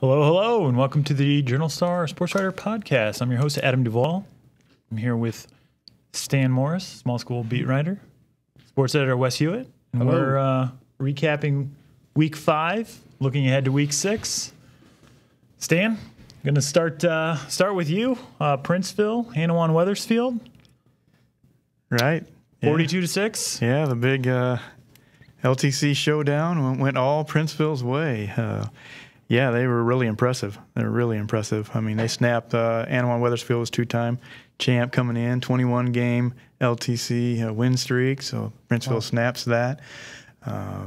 Hello, hello, and welcome to the Journal Star Sportswriter Podcast. I'm your host, Adam Duvall. I'm here with Stan Morris, small school beat writer, sports editor Wes Huett, and Hello. we're recapping Week 5, looking ahead to Week 6. Stan, going to start with you. Princeville, Anawan-Wethersfield. Right. 42-6. Yeah, the big LTC showdown went all Princeville's way. Yeah, they were really impressive. They were really impressive. I mean, they snapped Anawan-Wethersfield was two-time champ coming in, 21-game LTC win streak, so Princeville snaps that.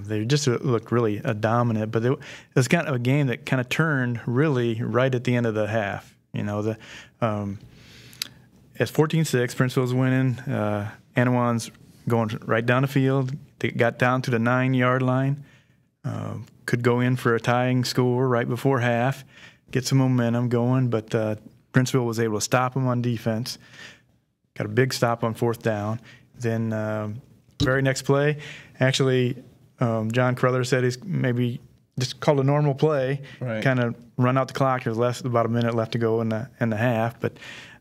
They just looked really dominant, but it was kind of a game that kind of turned really right at the end of the half. You know, it's 14-6, Princeville's winning. Anawan's going right down the field. They got down to the 9-yard line. Could go in for a tying score right before half, get some momentum going, but Princeville was able to stop them on defense. Got a big stop on fourth down. Then very next play, actually, John Carruthers said he's maybe just called a normal play, kind of run out the clock. There's about a minute left to go in the half, but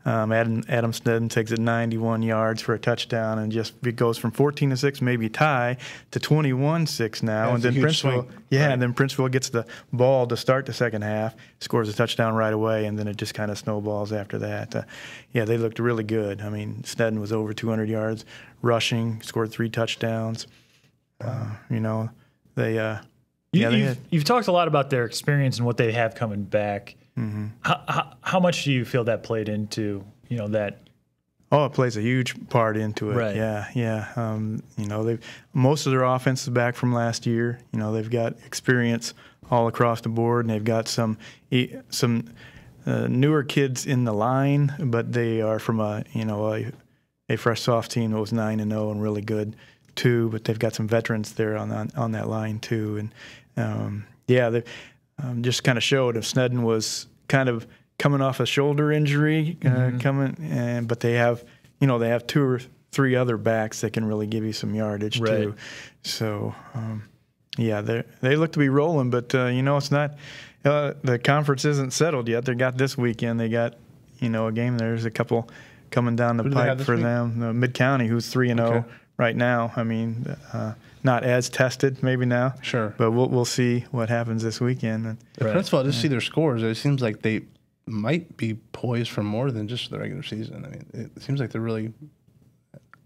Adam Snedden takes it 91 yards for a touchdown, and it goes from 14-6, maybe tie, to 21-6 now. And then Princeville, and then Princeville gets the ball to start the second half, scores a touchdown right away, and then it just kind of snowballs after that. They looked really good. I mean, Snedden was over 200 yards rushing, scored 3 touchdowns. You've talked a lot about their experience and what they have coming back. Mm-hmm. How much do you feel that played into that? Oh, it plays a huge part into it. Right. Yeah. Most of their offense is back from last year. They've got experience all across the board, and they've got some newer kids in the line, but they are from a fresh soft team that was 9-0 and really good too. But they've got some veterans there on that line too, and they. Just kind of showed if Snedden was kind of coming off a shoulder injury, but they have 2 or 3 other backs that can really give you some yardage too. So, they look to be rolling, but it's not. The conference isn't settled yet. They got this weekend. They got a game. There's a couple coming down the pipe for them. Mid-County, who's 3-0 right now. I mean. Not as tested maybe now. Sure. But we'll see what happens this weekend. First of all, just see their scores. It seems like they might be poised for more than just the regular season. I mean, it seems like they're really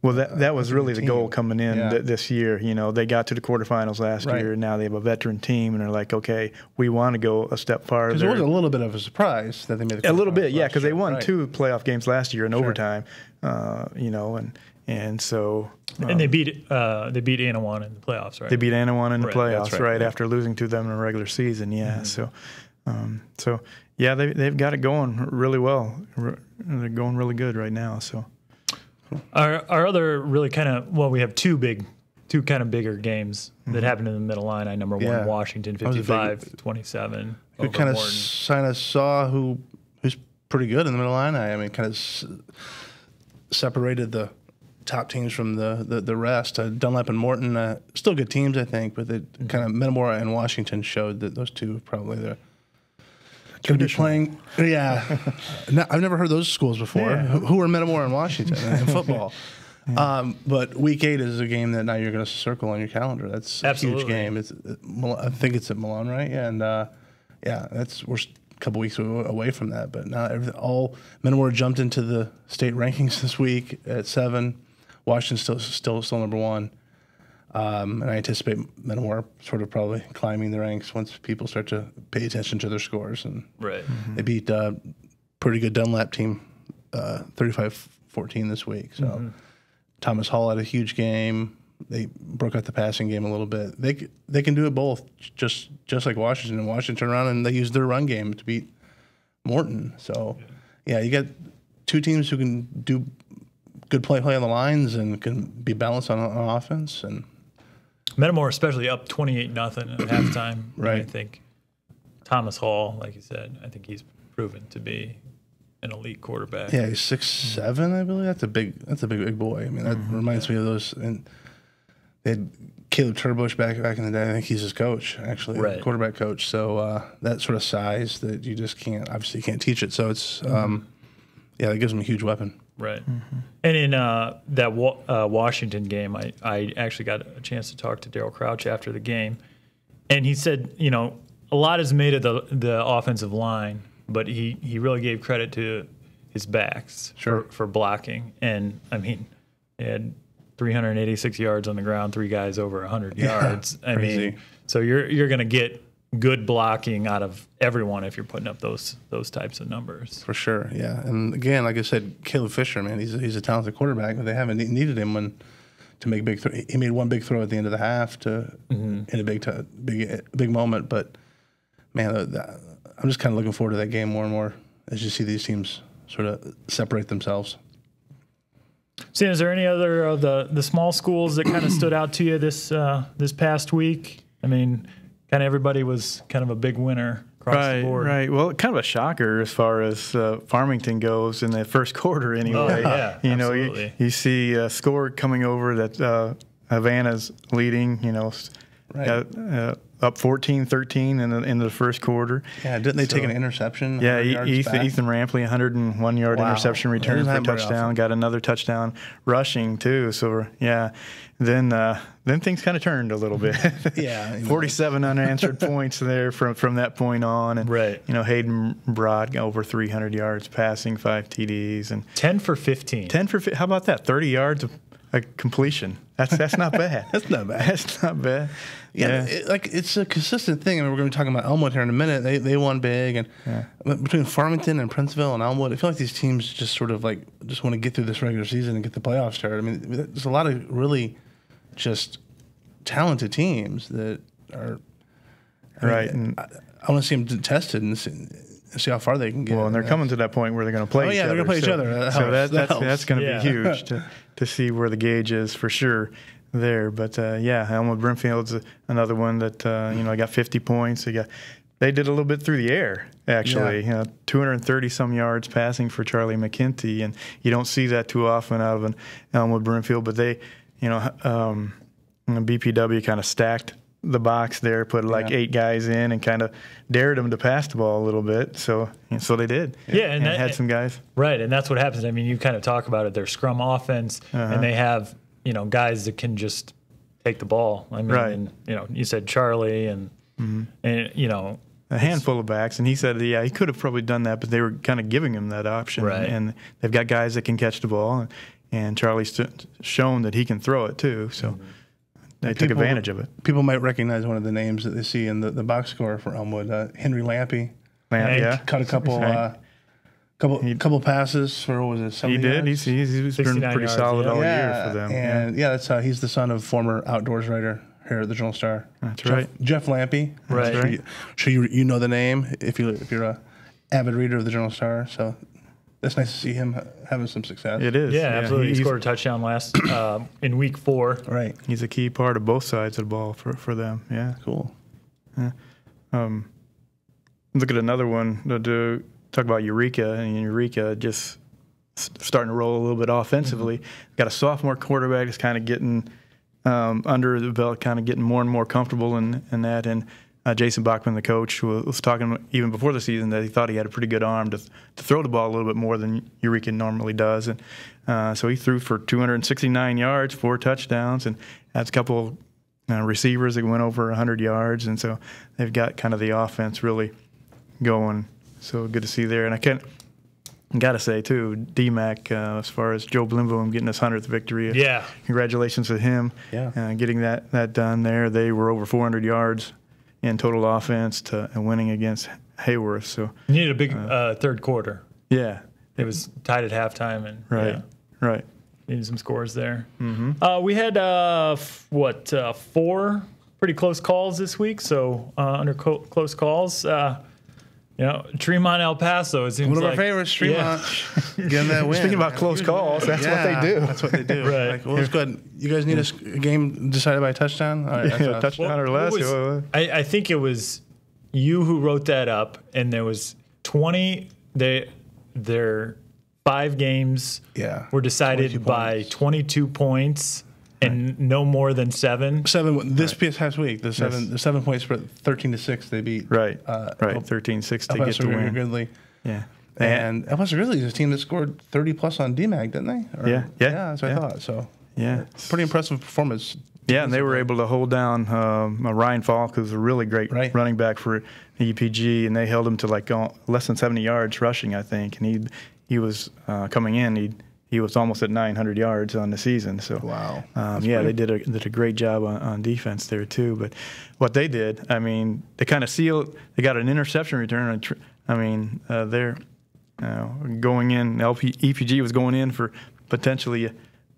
well. That was really the goal coming in this year. They got to the quarterfinals last year. And now they have a veteran team, and they're like, okay, we want to go a step farther. Because it was a little bit of a surprise that they made a little bit, because they won 2 playoff games last year in overtime. And so and they beat Anawan in the playoffs, right? They beat Anawan in the playoffs, right after losing to them in the regular season. Yeah, so they've got it going really well. They're going really good right now. So our other really we have two kind of bigger games that happened in the middle line. Number 1, Washington 55-27. We kind of saw who's pretty good in the middle line. I mean, kind of separated the top teams from the rest. Dunlap and Morton, still good teams, I think, but the kind of Metamora and Washington showed that those two probably they're going to be playing. Yeah, I've never heard those schools before. Who are Metamora and Washington in football? But Week 8 is a game that now you're going to circle on your calendar. That's a huge game. I think it's at Milan, right? And we're a couple weeks away from that. But now all Metamora jumped into the state rankings this week at 7. Washington's still number 1, and I anticipate Metamora sort of probably climbing the ranks once people start to pay attention to their scores. And they beat a pretty good Dunlap team, 35-14 this week. So Thomas Hall had a huge game. They broke out the passing game a little bit. They can do it both, just like Washington. And Washington turned around and they used their run game to beat Morton. So you got 2 teams who can do good play on the lines and can be balanced on offense. And Metamora especially up 28-0 at halftime. Right. I think Thomas Hall, like you said, I think he's proven to be an elite quarterback. Yeah, he's 6'7", I believe. That's a big boy. I mean, that reminds me of those. And they had Caleb Turbush back in the day. I think he's his coach, actually, Right. quarterback coach. So that sort of size that you just can't teach it. So it's that gives him a huge weapon. Right. And in that Washington game, I actually got a chance to talk to Darryl Crouch after the game, and he said, a lot is made of the offensive line, but he really gave credit to his backs for blocking. And I mean, he had 386 yards on the ground, 3 guys over 100 yards. I mean, so you're going to get good blocking out of everyone if you're putting up those types of numbers. For sure, yeah. And again, like I said, Caleb Fisher, man, he's a talented quarterback, but they haven't needed him to make big throw. He made one big throw at the end of the half in a big moment. But man, I'm just kind of looking forward to that game more and more as you see these teams sort of separate themselves. Sam, is there any other of the small schools that kind of stood out to you this past week? I mean, kind of everybody was kind of a big winner across the board. Right. Well, kind of a shocker as far as Farmington goes in the first quarter anyway. Oh, yeah, absolutely. You see a score coming over that Havana's leading, up 14-13 in the first quarter. Yeah, didn't they take an interception? Yeah, Ethan Rampley, 101-yard interception return for a touchdown. Got another touchdown rushing too. So yeah, then things kind of turned a little bit. Yeah, 47 unanswered points there from that point on. And right. Hayden Broad over 300 yards passing, 5 TDs, and 10 for 15. 10 for how about that? 30 yards of completion. That's not bad. That's not bad. That's not bad. Yeah, it's a consistent thing. I mean, we're going to be talking about Elmwood here in a minute. They won big, and between Farmington and Princeville and Elmwood, I feel like these teams just sort of just want to get through this regular season and get the playoffs started. I mean, there's a lot of really just talented teams that are right. I want to see them tested and see how far they can get. Well, and they're coming to that point where they're going to play each other. They're going to play each other. So that's going to be huge to see where the gauge is for sure there. But, Elmwood Brimfield's another one that, got 50 points. They did a little bit through the air, actually. 230-some yards passing for Charlie McKenty, and you don't see that too often out of an Elmwood Brimfield. But they, BPW kind of stacked the box there, put 8 guys in, and kind of dared them to pass the ball a little bit. So they did. Yeah, and had some guys. Right, and that's what happens. I mean, you kind of talk about it. Their scrum offense, and they have guys that can just take the ball. I mean, and, you said Charlie, and a handful of backs, and he said, he could have probably done that, but they were kind of giving him that option. Right. And they've got guys that can catch the ball, and Charlie's shown that he can throw it too. So. They took advantage of it. People might recognize one of the names that they see in the box score for Elmwood. Henry Lampy. Caught a couple passes for, what was it, 70 He did. yards? He's been pretty solid all year for them. And that's he's the son of former outdoors writer here at the Journal Star. That's right. Jeff Lampy. Right. Sure you know the name if you're a avid reader of the Journal Star. So that's nice to see him having some success. It is. Yeah, absolutely. He scored a touchdown last in week 4. Right. He's a key part of both sides of the ball for them. Yeah. Cool. Yeah. Look at another one to talk about Eureka, and Eureka just starting to roll a little bit offensively. Got a sophomore quarterback that's kind of getting under the belt, kind of getting more and more comfortable in that. And Jason Bachman, the coach, was talking even before the season that he thought he had a pretty good arm to throw the ball a little bit more than Eureka normally does. And so he threw for 269 yards, 4 touchdowns, and that's a couple receivers that went over 100 yards. And so they've got kind of the offense really going. So good to see there. And I got to say, too, DMAC, as far as Joe Blimboom getting his 100th victory. Yeah. Congratulations to him getting that done there. They were over 400 yards in total offense and winning against Hayworth. So you needed a big third quarter. Yeah. It was tied at halftime. And Right. Needed some scores there. Mm-hmm. We had, 4 pretty close calls this week. So under close calls, Tremont, El Paso. It seems one of our favorites, Tremont. Getting that win. Speaking about close calls, that's what they do. That's what they do. Right. Let's go ahead. You guys need a game decided by a touchdon? All right, touchdown or less. I think it was you who wrote that up, and there was 20. Their 5 games were decided by 22 points. and no more than 7. 7 this past week. The 7 point spread, 13-6. They beat 13-6 to get the win. Ridley. Yeah. And El Paso Grizzlies is a team that scored 30+ on DMAG, didn't they? Yeah, that's what I thought. So pretty impressive performance. Yeah, and they were able to hold down Ryan Falk, who's a really great running back for EPG, and they held him to like less than 70 yards rushing, I think. And he was coming in. He was almost at 900 yards on the season. So wow, they did a great job on defense there too. But what they did, I mean, they kind of sealed. They got an interception return. They're going in. EPG was going in for potentially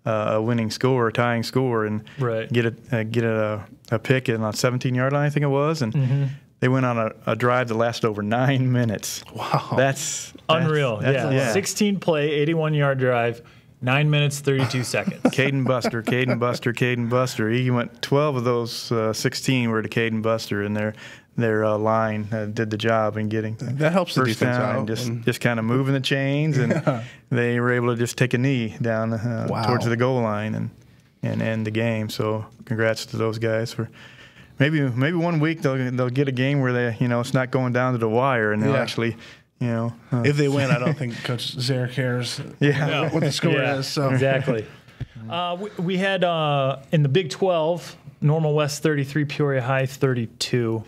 a winning score, a tying score, and get a pick in on 17-yard line, I think it was, and they went on a drive that lasted over 9 minutes. Wow, that's unreal. 16 play, 81-yard drive, 9 minutes 32 seconds. Caden Buster. He went 12 of those 16 were to Caden Buster, and their line did the job in getting that helps the defense out. Just kind of moving the chains, and they were able to just take a knee down towards the goal line and end the game. So congrats to those guys for maybe 1 week they'll get a game where they it's not going down to the wire, and they'll actually if they win, I don't think Coach Zare cares what the score is. So exactly. We had in the Big 12, Normal West 33, Peoria High 32.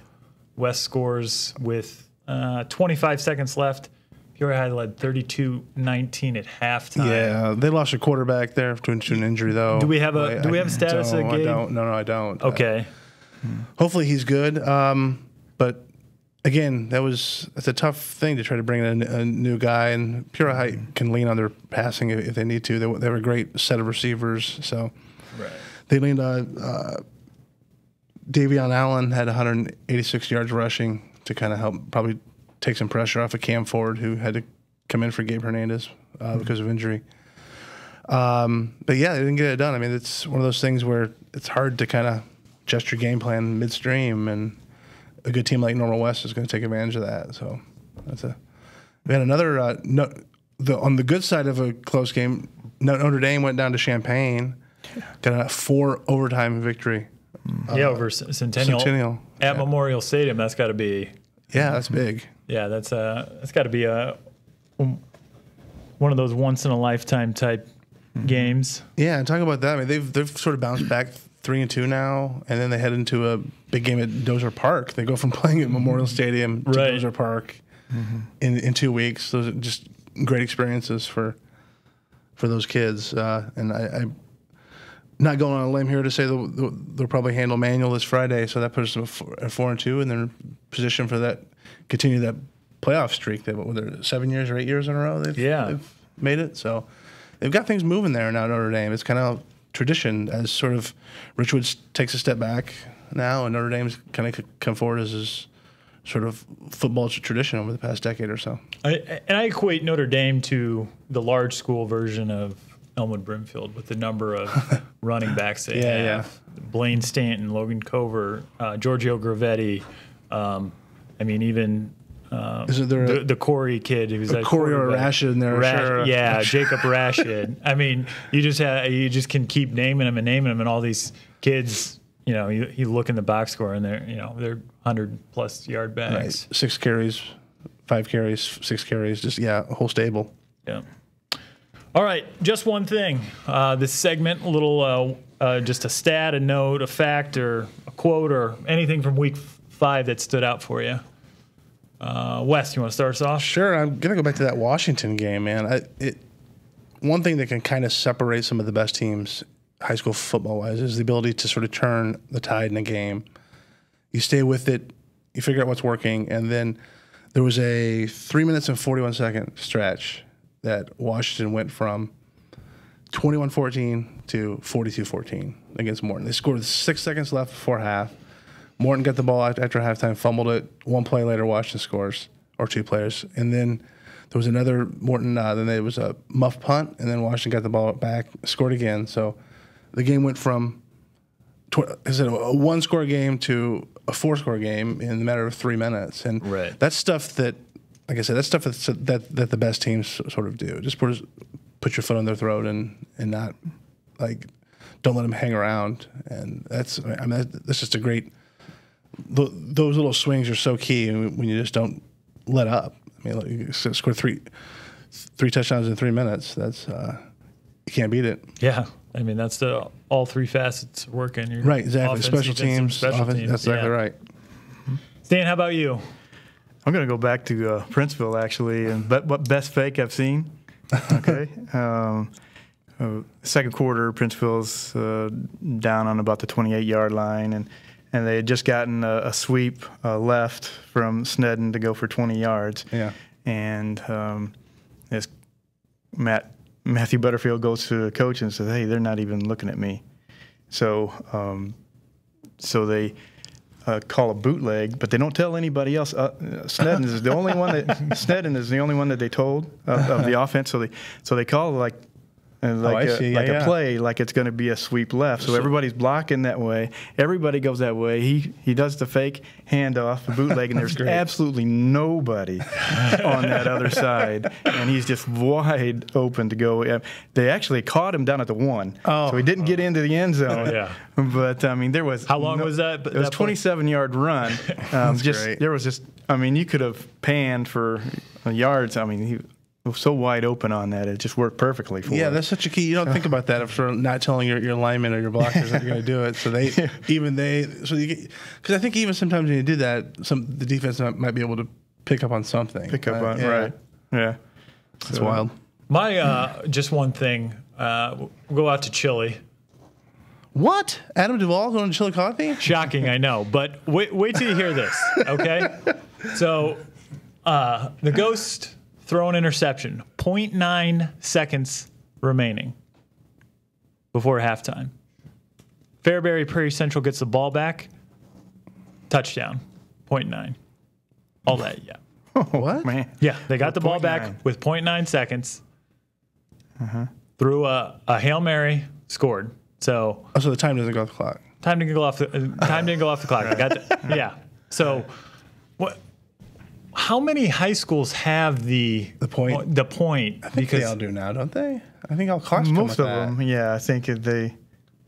West scores with 25 seconds left. Peoria High led 32-19 at halftime. Yeah, they lost a quarterback there to an injury, though. Do we have a status of Gabe? No, I don't. Okay. Hopefully he's good. But again, that's a tough thing to try to bring in a new guy, and Peoria High can lean on their passing if they need to. They have a great set of receivers, so they leaned on. Davion Allen had 186 yards rushing to kind of help probably take some pressure off of Cam Ford, who had to come in for Gabe Hernandez because of injury. But yeah, they didn't get it done. I mean, it's one of those things where it's hard to kind of adjust your game plan midstream, and a good team like Normal West is going to take advantage of that. So we had another on the good side of a close game. Notre Dame went down to Champaign, got a 4 overtime victory. Over Centennial at Memorial Stadium. That's got to be. Yeah, that's big. Yeah, that's got to be one of those once in a lifetime type games. Yeah, and talking about that, I mean they've sort of bounced back 3-2 now, and then they head into a big game at Dozier Park. They go from playing at Memorial Stadium to Dozier Park in 2 weeks. Those are just great experiences for those kids, and I'm not going on a limb here to say they'll probably handle Manual this Friday, so that puts them at 4-2, and they're in position for that, continue that playoff streak. Whether 7 years or 8 years in a row, they've made it. So they've got things moving there now. Notre Dame. It's kind of tradition as sort of Richwood takes a step back now, and Notre Dame's kind of come forward as his sort of football tradition over the past decade or so. I equate Notre Dame to the large school version of Elmwood Brimfield with the number of running backs they have. Blaine Stanton, Logan Cover, Giorgio Gravetti. I mean, even isn't there the Corey kid who's like Corey or Rashid in there? Sure. Yeah, Jacob Rashid. I mean, you just can keep naming them, and all these kids. You look in the box score, and they're 100+ yard backs. Right. 6 carries, 5 carries, 6 carries. Just a whole stable. Yeah. All right, just one thing. This segment, a little, just a stat, a note, a fact, or a quote, or anything from Week 5 that stood out for you. Wes, you want to start us off? Sure. I'm gonna go back to that Washington game, man. One thing that can kind of separate some of the best teams, high school football-wise, is the ability to sort of turn the tide in a game. You stay with it, you figure out what's working, and then there was a 3 minutes and 41-second stretch that Washington went from 21-14 to 42-14 against Morton. They scored with 6 seconds left before half. Morton got the ball after halftime, fumbled it. 1 play later, Washington scores, or 2 players. And then there was another Morton, then there was a muff punt, and then Washington got the ball back, scored again. So the game went from a 1-score game to a 4-score game in the matter of 3 minutes. And that's stuff that, like I said, that's stuff that the best teams sort of do. Just put your foot on their throat and not like don't let them hang around. And that's just a great. Those little swings are so key when you just don't let up. I mean, like, you score three touchdowns in 3 minutes. That's you can't beat it. Yeah, I mean that's all three facets working. Your right, exactly. Offense, Special teams, special teams. That's exactly right. Stan, how about you? I'm going to go back to Princeville, actually, and what best fake I've seen. Okay. Second quarter, Princeville's down on about the 28-yard line, and they had just gotten a sweep left from Snedden to go for 20 yards. Yeah. And as Matthew Butterfield goes to the coach and says, "Hey, they're not even looking at me." So they call a bootleg, but they don't tell anybody else. Snedden is the only one that they told of the offense. So they call a play like it's going to be a sweep left. So everybody's blocking that way. Everybody goes that way. He does the fake handoff, the bootleg, and there's absolutely nobody on that other side, and he's just wide open to go. They actually caught him down at the 1, so he didn't get into the end zone. Yeah. But I mean, there was how long was that? It was a 27-yard run. Great. There was just, I mean, you could have panned for yards. I mean, he was so wide open on that, it just worked perfectly for him. Yeah, that's such a key. You don't think about that if you're not telling your linemen or your blockers that you're going to do it. So because I think even sometimes when you do that, the defense might be able to pick up on something. Right. Yeah. That's wild. My just one thing. We'll go out to Chile. What? Adam Duvall going to Chillicothe? Shocking, I know, but wait till you hear this, okay? So the Ghost throw an interception, 0.9 seconds remaining before halftime. Fairbury Prairie Central gets the ball back, touchdown, 0.9. All that, yeah. What? Man. Yeah, they got the ball 0.9. back with 0.9 seconds. Threw a Hail Mary, scored. So the time doesn't go off the clock. Time didn't go off the clock. They got yeah. So what? How many high schools have the point? The point? I think they all do now, don't they? I think all clocks come most with of that. them. Yeah, I think they.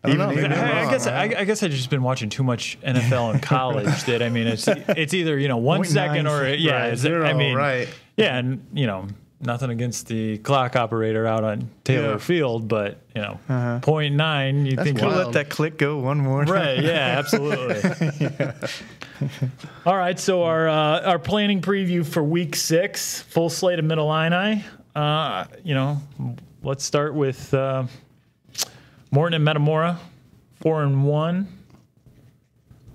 I don't know. I guess I've just been watching too much NFL in college. That I mean, it's either 1 second or zero. I mean, right. Yeah, and nothing against the clock operator out on Taylor Field, but 0.9. You think we'll let that click go one more time. Right? Yeah, absolutely. All right, so our planning preview for Week 6, full slate of Middle Illini. Let's start with Morton and Metamora, 4-1.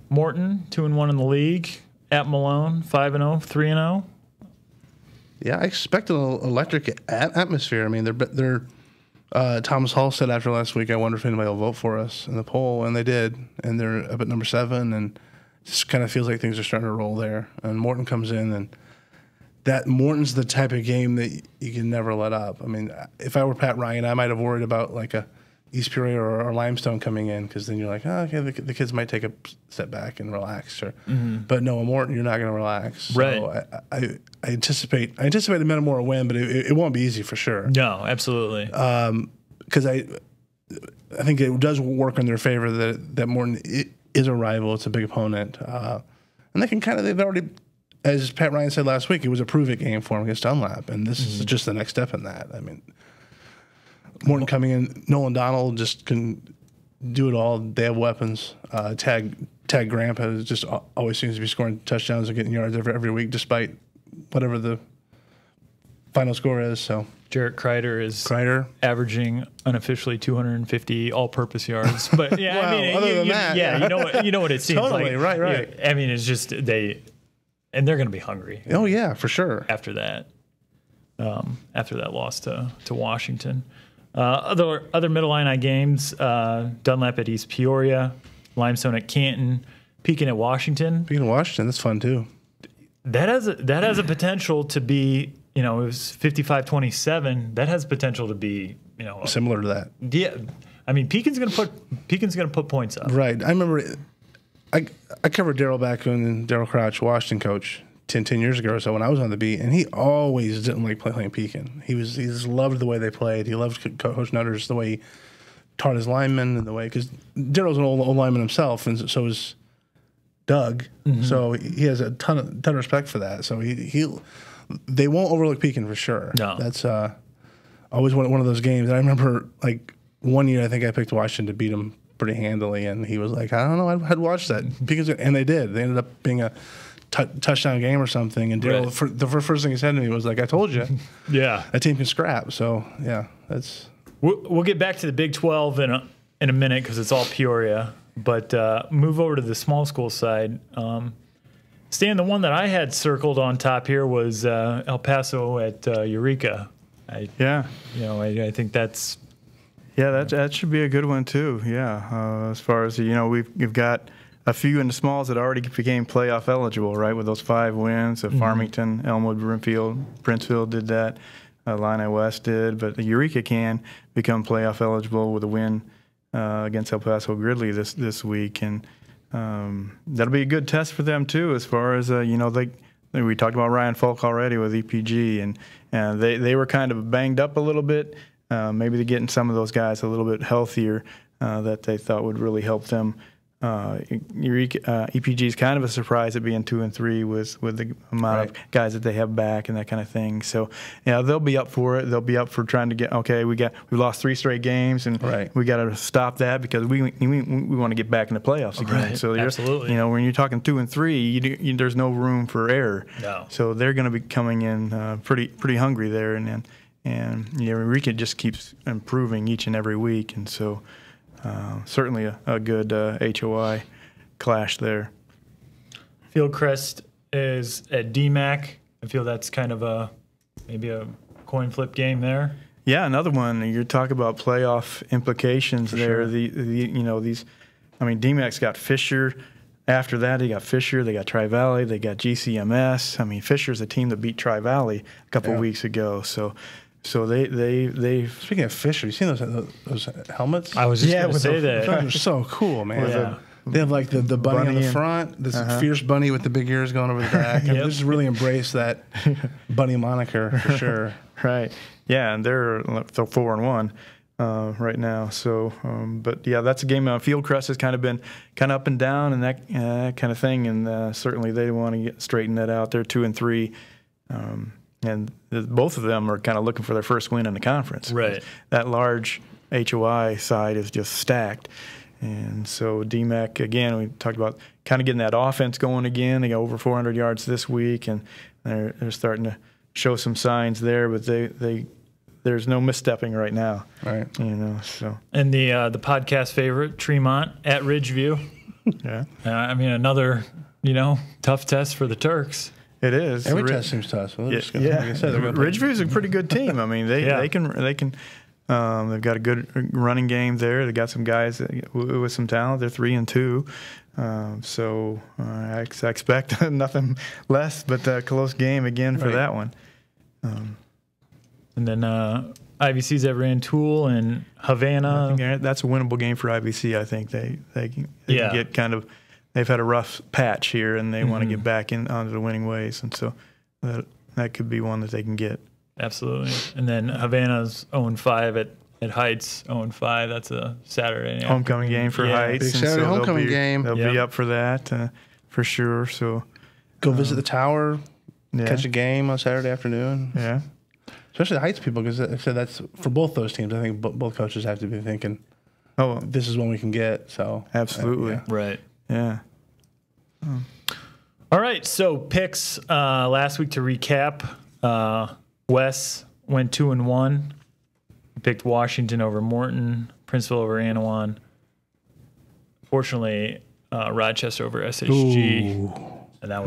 Morton 2-1 in the league. At Malone, 5-0, 3-0. Yeah, I expect an electric atmosphere. I mean, they're Thomas Hall said after last week, I wonder if anybody will vote for us in the poll, and they did. And they're up at number 7, and it just kind of feels like things are starting to roll there. And Morton comes in, and Morton's the type of game that you can never let up. I mean, if I were Pat Ryan, I might have worried about like a East Peoria or Limestone coming in, because then you're like, okay, the kids might take a step back and relax. But no, Morton, you're not going to relax. Right. So I anticipate a Metamora win, but it won't be easy for sure. No, absolutely. Because I think it does work in their favor that Morton is a rival. It's a big opponent, and they've already, as Pat Ryan said last week, it was a prove-it game for them against Dunlap, and this is just the next step in that. I mean, Morton coming in, Nolan Donald just can do it all. They have weapons. Tag Grandpa just always seems to be scoring touchdowns and getting yards every week, despite whatever the final score is. So Jarrett Kreider is averaging unofficially 250 all-purpose yards. But yeah, well, I mean, other than that, you know what it seems totally, like. Right. I mean, it's just they're going to be hungry. Oh yeah, for sure. After that loss to Washington. Other Middle Illini games: Dunlap at East Peoria, Limestone at Canton, Pekin at Washington. Pekin at Washington, that's fun too. That has a potential to be, it was 55-27. That has potential to be, similar to that. Yeah, I mean, Pekin's gonna put points up. Right. I remember, I covered Daryl back when Daryl Crouch, Washington coach, 10 years ago or so when I was on the beat, and he always didn't like playing Pekin. He just loved the way they played. He loved Coach Nutters, the way he taught his linemen in the way, because Daryl's an old lineman himself, and so is Doug. So he has a ton of respect for that. So they won't overlook Pekin for sure. No. That's always one of those games. And I remember like one year I think I picked Washington to beat him pretty handily, and he was like, I don't know, I'd watch that. And they did. They ended up being a touchdown game or something. And Daryl, the first thing he said to me was like, I told you. Yeah. That team can scrap. So, yeah, that's... We'll get back to the Big 12 in a minute because it's all Peoria. But move over to the small school side. Stan, the one that I had circled on top here was El Paso at Eureka. I think that's... Yeah, that should be a good one too. Yeah, as far as we've got a few in the smalls that already became playoff eligible, right? With those 5 wins, Farmington, Elmwood, Brimfield, Princeville did that. Illini West did, but the Eureka can become playoff eligible with a win against El Paso Gridley this week, and that'll be a good test for them too. As far as we talked about Ryan Falk already with EPG, and they were kind of banged up a little bit. Maybe they're getting some of those guys a little bit healthier that they thought would really help them. EPG is kind of a surprise at being 2-3 with the amount of guys that they have back and that kind of thing. So yeah, they'll be up for it. They'll be up for trying to get we lost 3 straight games, and we got to stop that because we want to get back in the playoffs again. Right. So absolutely, when you're talking 2-3, there's no room for error. No. So they're going to be coming in pretty hungry there, and Eureka just keeps improving each and every week, and so. Certainly a good HOI clash there. Fieldcrest is at DMAC. I feel that's kind of maybe a coin flip game there. Yeah, another one. You're talking about playoff implications For there. sure. DMAC's got Fisher. After that, they got Fisher. They got Tri-Valley. They got GCMS. Fisher's a team that beat Tri-Valley a couple weeks ago. So they Speaking of Fisher, you seen those helmets? I was just going to say that. They're so cool, man. Yeah. They have like the bunny on the front, this fierce bunny with the big ears going over the back. They just really embrace that bunny moniker for sure. Right. Yeah, and they're 4-1 right now. So, but yeah, that's a game. Fieldcrest has kind of been up and down and that kind of thing, and certainly they want to straighten that out. They're 2-3. And both of them are kind of looking for their first win in the conference. Right. That large HOI side is just stacked. And so DMAC, again, we talked about kind of getting that offense going again. They got over 400 yards this week, and they're starting to show some signs there, but there's no misstepping right now. Right. So. And the podcast favorite, Tremont at Ridgeview. Yeah. Another, tough test for the Turks. It is. Every test seems tough. Like I said, Ridgeview is a pretty good team. They can. They've got a good running game there. They got some guys with some talent. They're 3-2. So I expect nothing less but a close game again for that one. And then IVC's at Rantoul and Havana. I think that's a winnable game for IVC. I think they can get kind of. They've had a rough patch here, and they want to get back onto the winning ways, and so that could be one that they can get. Absolutely. And then Havana's 0-5 at Heights, 0-5. That's a Saturday night. Homecoming game for Heights. Big Saturday homecoming game. They'll be up for that for sure. So go visit the tower, catch a game on Saturday afternoon. Yeah. Especially the Heights people, because I said that's for both those teams. I think both coaches have to be thinking, this is when we can get. So absolutely. Right. Yeah. All right. So picks last week to recap. Wes went 2-1. Picked Washington over Morton, Princeville over Anawan. Fortunately, Rochester over SHG. Ooh. And that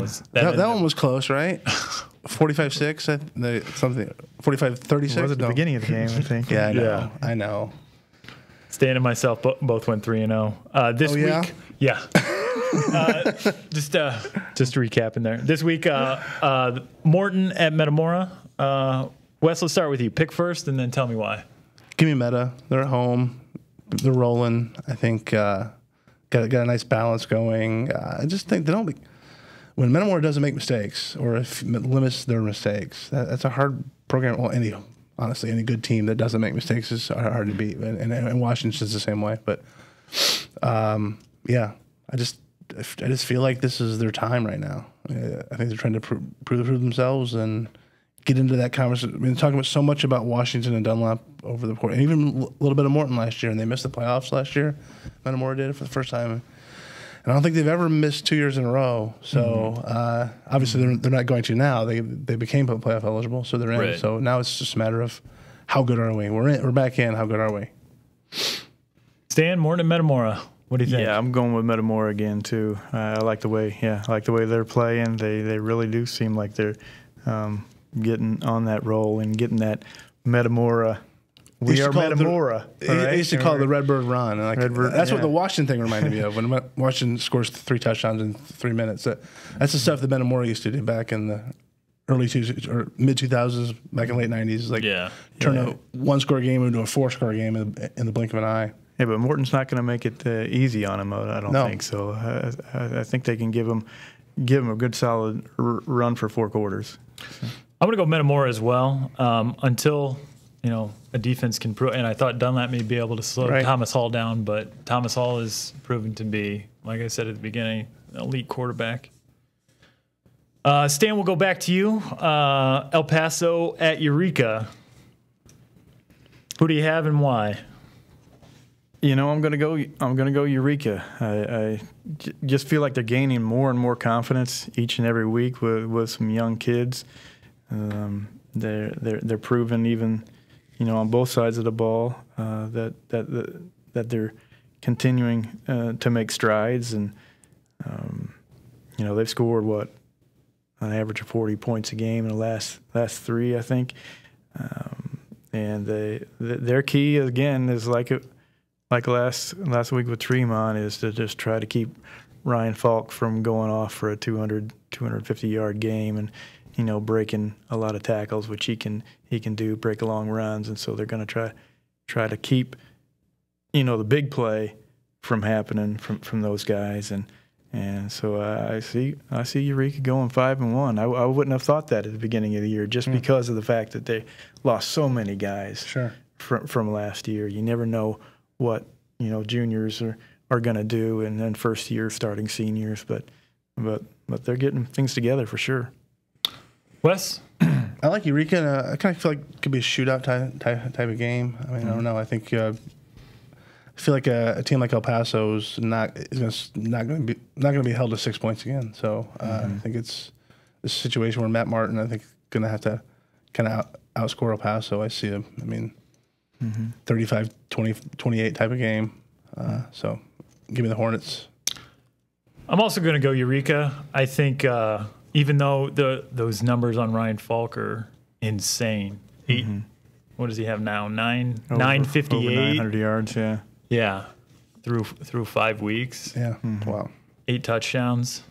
one was close, right? 45-6, something. 45-36. It was at the beginning of the game, I think. Yeah, I know. Stan and myself both went 3-0. This week, just to recap in there. This week, Morton at Metamora. Wes, let's start with you. Pick first, and then tell me why. Give me Meta. They're at home. They're rolling. I think got a nice balance going. I just think they don't. When Metamora doesn't make mistakes or if limits their mistakes, that's a hard program. Well, any honestly. Any good team that doesn't make mistakes is hard to beat, and Washington's the same way. But yeah, I just feel like this is their time right now. I think they're trying to prove themselves and get into that conversation. I mean, talking about so much about Washington and Dunlap over the course, and even a little bit of Morton last year, and they missed the playoffs last year. Metamora did it for the first time, and I don't think they've ever missed 2 years in a row. So obviously they're not going to now. They became playoff eligible, so they're in. Right. So now it's just a matter of how good are we? We're back in. How good are we? Stan, Morton and Metamora. What do you think? Yeah, I'm going with Metamora again too. I like the way they're playing. They really do seem like they're getting on that roll and getting that Metamora. We are Metamora. I used to call it the Redbird run. Like, Redbird, that's what the Washington thing reminded me of. When Washington scores 3 touchdowns in 3 minutes. That's the stuff that Metamora used to do back in the early or mid 2000s, back in late 90s. Like turn a 1-score game into a 4-score game in the blink of an eye. Yeah, but Morton's not going to make it easy on him. I don't think so. I think they can give him a good solid run for 4 quarters. I'm going to go Metamora as well until a defense can prove. And I thought Dunlap may be able to slow Thomas Hall down, but Thomas Hall is proven to be, like I said at the beginning, an elite quarterback. Stan, we'll go back to you. El Paso at Eureka. Who do you have and why? I'm gonna go Eureka. I just feel like they're gaining more and more confidence each and every week with some young kids. They're proven even, on both sides of the ball that they're continuing to make strides, and they've scored an average of 40 points a game in the last 3, I think. And their key again is like last week with Tremont, is to just try to keep Ryan Falk from going off for a 250-yard game and breaking a lot of tackles, which he can do, break long runs, and so they're going to try to keep the big play from happening from those guys, and so I see Eureka going 5-1. I wouldn't have thought that at the beginning of the year, just because of the fact that they lost so many guys from last year. You never know what juniors are going to do, and then first year starting seniors, but they're getting things together for sure. Wes? I like Eureka, and I kind of feel like it could be a shootout type of game. I mean, I don't know. I think I feel like a team like El Paso is not going to be held to 6 points again. So I think it's a situation where Matt Martin, I think, going to have to kind of outscore El Paso. I see him. I mean, 35-28 type of game. So give me the Hornets. I'm also going to go Eureka. I think even though those numbers on Ryan Falk are insane. What does he have now? 958? Over 900 yards, yeah. Yeah, through 5 weeks. Yeah, wow. 8 touchdowns.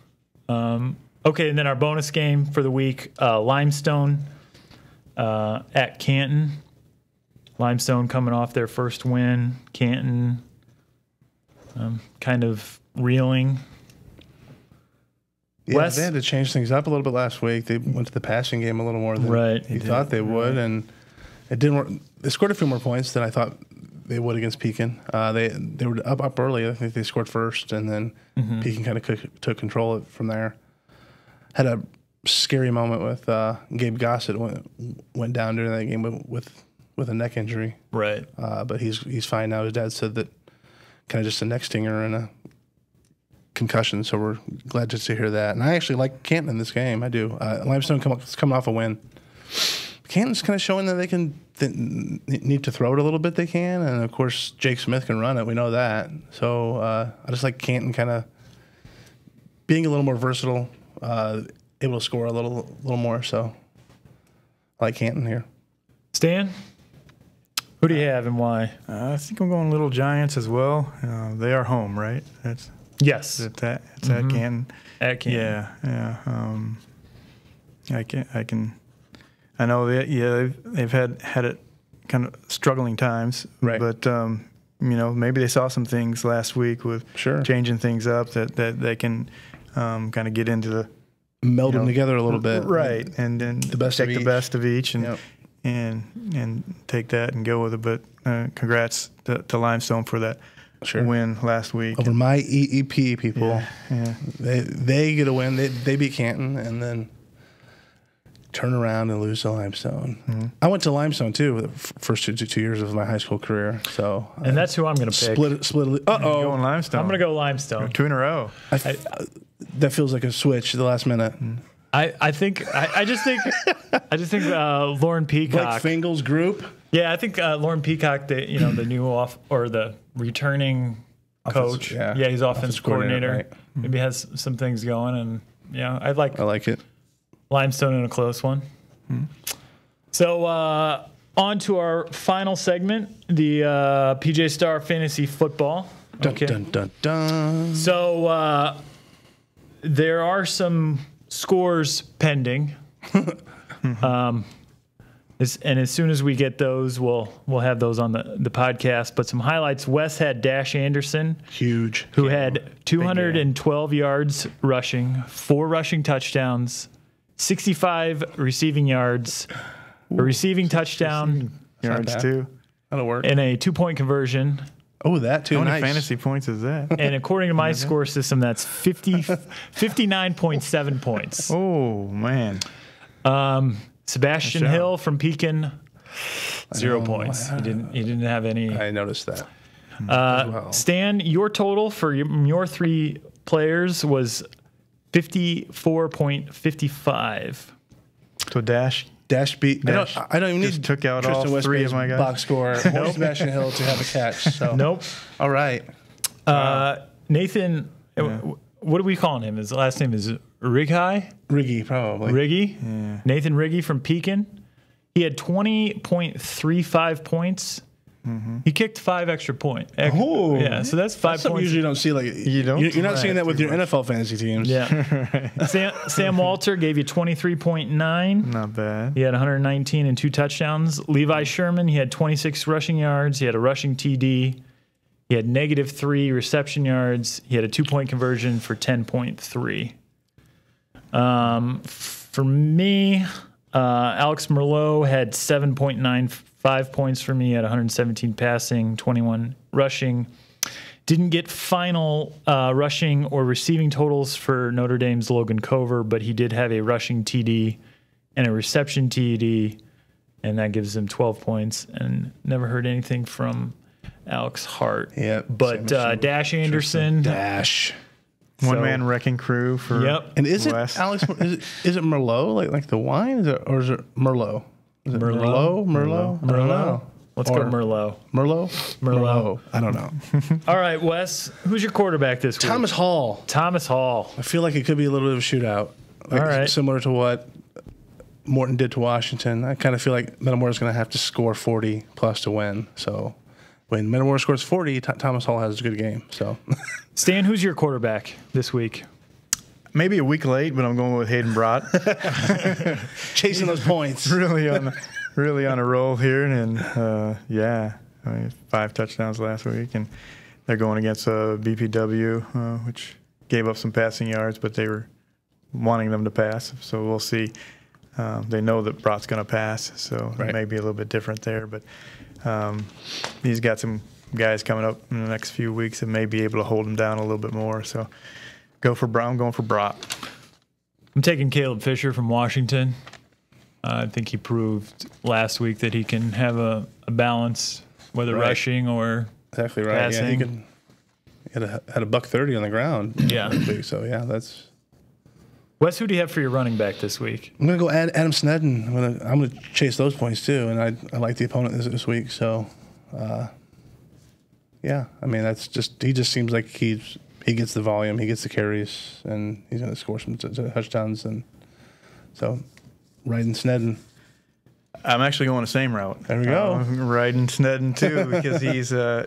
Okay, and then our bonus game for the week, Limestone at Canton. Limestone coming off their first win. Canton kind of reeling. Yeah, Wes? they had to change things up a little bit last week. They went to the passing game a little more than you thought they would, and it didn't work. They scored a few more points than I thought they would against Pekin. They were up early. I think they scored first, and then Pekin kind of took control of it from there. Had a scary moment with Gabe Gossett went down during that game with a neck injury. Right. But he's fine now. His dad said that kind of just a neck stinger and a concussion, so we're glad just to hear that. And I actually like Canton in this game. I do. Limestone coming off a win. Canton's kind of showing that they can need to throw it a little bit. They can, and of course Jake Smith can run it. We know that. So I just like Canton kind of being a little more versatile, able to score a little more. So I like Canton here. Stan, who do you have and why? I think I'm going Little Giants as well. They are home, right? Yes. It's at Canton. At Canton. Yeah. I know they've had it kind of struggling times, right? But maybe they saw some things last week with changing things up that they can kind of get into the meld them together a little bit, right? And then the best the best of each, and and take that and go with it. But congrats to Limestone for that win last week. Over my EEP people. Yeah. They get a win. They beat Canton and then turn around and lose to Limestone. Mm-hmm. I went to Limestone too the first two years of my high school career. So and that's who I'm going to pick. Split. Going Limestone. I'm going to go Limestone. 2 in a row. That feels like a switch at the last minute. I just think Lauren Peacock. Like Fingal's group. Yeah, I think Lauren Peacock, the new the returning coach. He's offensive coordinator. Right. Maybe has some things going, and I like it. Limestone in a close one. So on to our final segment, the PJ Star Fantasy Football. Okay. Dun, dun, dun, dun. So there are some scores pending. And as soon as we get those, we'll have those on the podcast. But some highlights: Wes had Dash Anderson, huge, who had 212 yards rushing, 4 rushing touchdowns, 65 receiving yards, a receiving touchdown, yards too. That'll work. And a 2-point conversion. Oh, that too. How many nice. fantasy points is that? And according to my score system, that's 59.7 points. Oh man. Sebastian Hill from Pekin, 0 points. He didn't have any. I noticed that. Stan, your total for your 3 players was 54.55. So Dash beat. Dash I don't even need took out Tristan all 3 of Westbay's my guys. box score. Or Sebastian Hill to have a catch. So. Nope. All right. Nathan, what are we calling him? His last name is Righi? Riggy, probably. Riggy? Yeah. Nathan Riggy from Pekin. He had 20.35 points. Mm-hmm. He kicked 5 extra points. Oh, yeah. So that's 5 points. You usually don't see you're not seeing that with your NFL fantasy teams. Yeah. Sam Walter gave you 23.9. Not bad. He had 119 and 2 touchdowns. Levi Sherman, he had 26 rushing yards. He had a rushing TD. He had -3 reception yards. He had a 2-point conversion for 10.3. For me, Alex Merlot had 7.95 points for me at 117 passing, 21 rushing. Didn't get final rushing or receiving totals for Notre Dame's Logan Cover, but he did have a rushing TD and a reception TD, and that gives him 12 points. And never heard anything from Alex Hart. Yeah, but Dash Anderson. Dash. One-man wrecking crew for And is it Wes. Alex? Is it Merlot like the wine? Or is it Merlot? Is it Merlot? Merlot? I don't know. Let's go Merlot. Merlot. I don't know. All right, Wes, who's your quarterback this week? Thomas Hall. I feel like it could be a little bit of a shootout. All right. Similar to what Morton did to Washington. I kind of feel like Metamora is going to have to score 40 plus to win. So when Metamora scores 40, Thomas Hall has a good game. So, Stan, who's your quarterback this week? Maybe a week late, but I'm going with Hayden Brott. Chasing those points. really on a roll here, and 5 touchdowns last week, and they're going against BPW, which gave up some passing yards, but they were wanting them to pass. So we'll see. They know that Brott's going to pass, so it may be a little bit different there, but. He's got some guys coming up in the next few weeks that may be able to hold him down a little bit more. So I'm going for Brott. I'm taking Caleb Fisher from Washington. I think he proved last week that he can have a balance, whether rushing or exactly right. passing. Yeah, he had a $130 on the ground. Yeah. So that's. Wes, who do you have for your running back this week? I'm gonna go Adam Snedden. I'm gonna chase those points too, and I like the opponent this week. So, I mean he just seems like he gets the volume, he gets the carries, and he's gonna score some touchdowns. And so, riding Snedden. I'm actually going the same route. There we go. Riding Snedden too, because he's I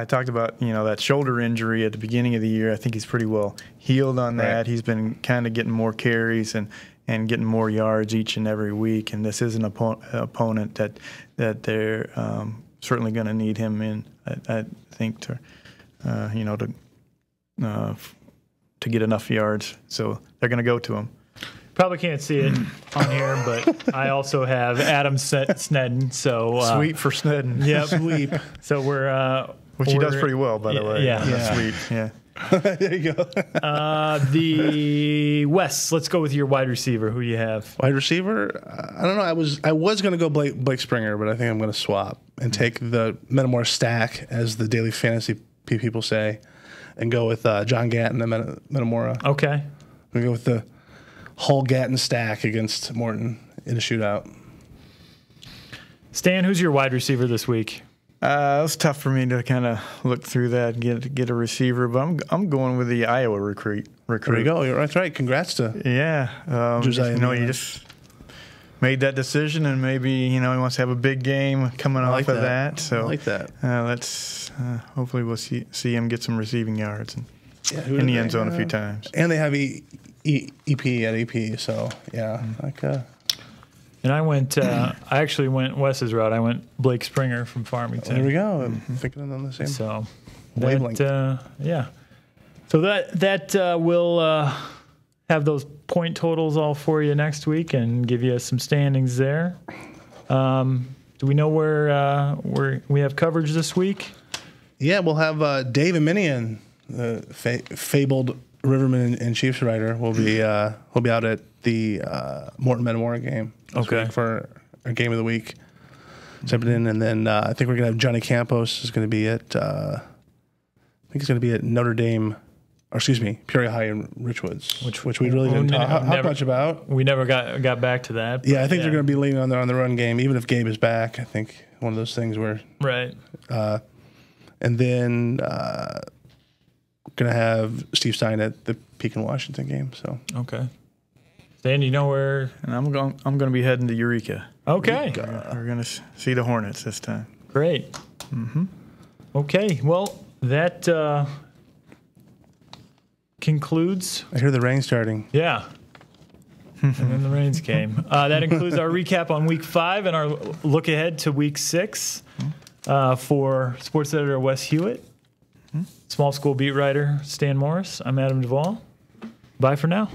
talked about that shoulder injury at the beginning of the year. I think he's pretty well healed on that. Right. He's been kind of getting more carries and getting more yards each and every week. And this is an opponent that they're certainly going to need him in. I think to get enough yards. So they're going to go to him. Probably can't see it on here, but I also have Adam Snedden. So Sweep for Snedden. Yep. Sweep. So we're which he does pretty well, by the way. Yeah. Sweep. Yeah. There you go. The Wes. Let's go with your wide receiver. Who do you have? Wide receiver. I don't know. I was going to go Blake Springer, but I think I'm going to swap and take the Metamora stack, as the daily fantasy people say, and go with John Gatton and Metamora. Okay. I'm going to go with the whole Gatton stack against Morton in a shootout. Stan, who's your wide receiver this week? It was tough for me to kind of look through that and get a receiver, but I'm going with the Iowa recruit. There you go. That's right. Congrats to Josiah. You just made that decision, and maybe he wants to have a big game coming off of that. So I like that. Let's hopefully we'll see him get some receiving yards in the end zone a few times. And they have EP at EP, so And I went. I actually went Wes's route. I went Blake Springer from Farmington. There we go. I'm thinking on the same wavelength. Yeah. So that will have those point totals all for you next week and give you some standings there. Do we know where we have coverage this week? Yeah, we'll have Dave Aminian, the fabled Riverman and Chiefs writer, will be out at the Morton Metamora game. Okay. For our game of the week. Stepping in, and then I think we're gonna have Johnny Campos is gonna be at I think he's gonna be at Notre Dame, or excuse me, Peoria High and Richwoods, which we really didn't talk much about. We never got back to that. Yeah, I think they're gonna be leaning on the run game, even if Gabe is back. I think one of those things where right. And then gonna have Steve Stein at the Pekin Washington game. So okay. Dan, you know where? And I'm going to be heading to Eureka. Okay. We're going to see the Hornets this time. Great. Mm-hmm. Okay. Well, that concludes. I hear the rain starting. Yeah. And then the rains came. That includes our recap on Week 5 and our look ahead to Week 6 for sports editor Wes Huett, small school beat writer Stan Morris. I'm Adam Duvall. Bye for now.